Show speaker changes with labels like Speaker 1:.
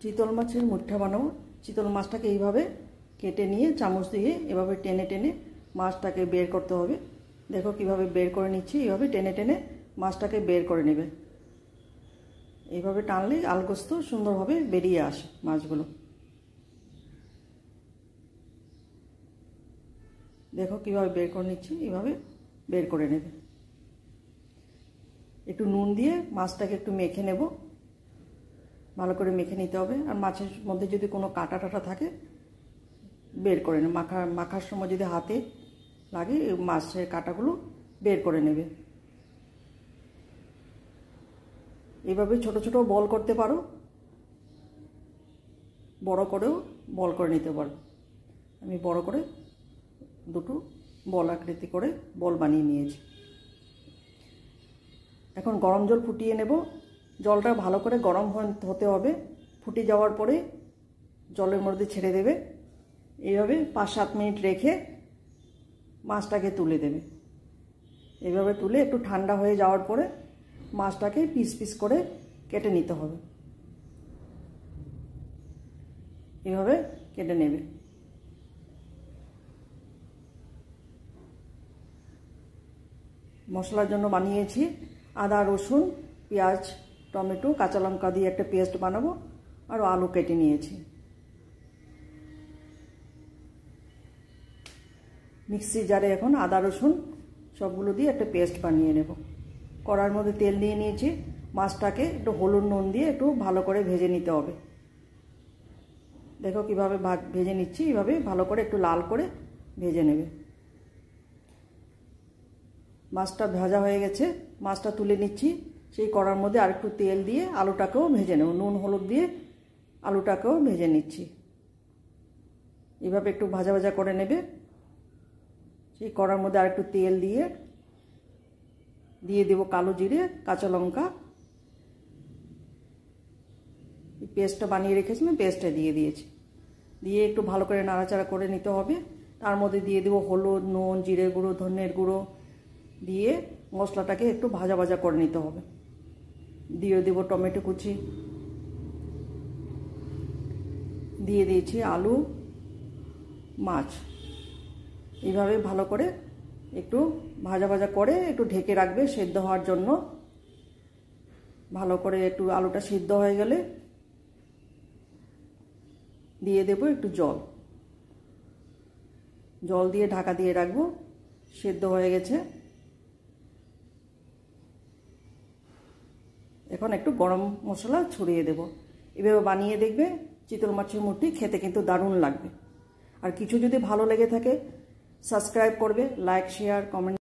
Speaker 1: চিতল মাছের মুঠা বানাবো। চিতল মাছটাকে এইভাবে কেটে নিয়ে চামচ দিয়ে এভাবে টেনে টেনে মাছটাকে বের করতে হবে। দেখো কিভাবে বের করে নিচ্ছি। এইভাবে টেনে টেনে মাছটাকে বের করে নেবে। এইভাবে টানলে আলগোস্ত সুন্দরভাবে বেরিয়ে আসে মাছগুলো। দেখো কিভাবে বের করে নিচ্ছি। এইভাবে বের করে নেবে। একটু নুন দিয়ে মাছটাকে একটু মেখে নেব। ভালো করে মেখে নিতে হবে। আর মাছের মধ্যে যদি কোনো কাঁটা টাটা থাকে বের করে নেবে। মাখার সময় যদি হাতে লাগে মাছের কাঁটাগুলো বের করে নেবে। এইভাবে ছোট ছোট বল করতে পারো, বড় করেও বল করে নিতে পারো। আমি বড় করে দুটো বল আকৃতি করে বল বানিয়ে নিয়েছি। এখন গরম জল ফুটিয়ে নেব। জলটা ভালো করে গরম হতে হবে। ফুটে যাওয়ার পরে জলের মধ্যে ছেড়ে দেবে। এইভাবে 5-7 মিনিট রেখে মাছটাকে তুলে দেবে। এইভাবে তুলে একটু ঠান্ডা হয়ে যাওয়ার পরে মাছটাকে পিস পিস করে কেটে নিতে হবে। এইভাবে কেটে নেবে। মশলার জন্য বানিয়েছি আদা, রসুন, পেঁয়াজ, টমেটো, কাঁচা লঙ্কা দিয়ে একটা পেস্ট বানাবো। আর আলু কেটে নিয়েছি। মিক্সি জারে এখন আদা রসুন সবগুলো দিয়ে একটা পেস্ট বানিয়ে নেব। কড়ার মধ্যে তেল দিয়ে নিয়েছি। মাছটাকে একটু হলুদ নুন দিয়ে একটু ভালো করে ভেজে নিতে হবে। দেখো কিভাবে ভেজে নিচ্ছি। এইভাবে ভালো করে একটু লাল করে ভেজে নেবে। মাছটা ভাজা হয়ে গেছে। মাছটা তুলে নিচ্ছি। সেই কড়ার মধ্যে আর একটু তেল দিয়ে আলুটাকেও ভেজে নেব। নুন হলুদ দিয়ে আলুটাকেও ভেজে নিচ্ছি। এইভাবে একটু ভাজা ভাজা করে নেবে। সেই কড়ার মধ্যে আর একটু তেল দিয়ে দেব কালো জিরে, কাঁচা লঙ্কা। পেস্টটা বানিয়ে রেখেছিলাম, পেস্টটা দিয়ে দিয়েছি। দিয়ে একটু ভালো করে নাড়াচাড়া করে নিতে হবে। তার মধ্যে দিয়ে দেবো হলুদ, নুন, জিরে গুঁড়ো, ধনের গুঁড়ো দিয়ে মশলাটাকে একটু ভাজা ভাজা করে নিতে হবে। দিয়ে দেবো টমেটো কুচি। দিয়ে দিয়েছি আলু, মাছ। এইভাবে ভালো করে একটু ভাজা ভাজা করে একটু ঢেকে রাখবে সেদ্ধ হওয়ার জন্য। ভালো করে একটু আলুটা সিদ্ধ হয়ে গেলে দিয়ে দেবো একটু জল। জল দিয়ে ঢাকা দিয়ে রাখবো। সেদ্ধ হয়ে গেছে। এখন একটু গরম মশলা ছড়িয়ে দেব। এভাবে বানিয়ে দেখবে চিতল মাছের মুঠি খেতে কিন্তু দারুণ লাগবে। আর কিছু যদি ভালো লেগে থাকে সাবস্ক্রাইব করবে, লাইক, শেয়ার, কমেন্ট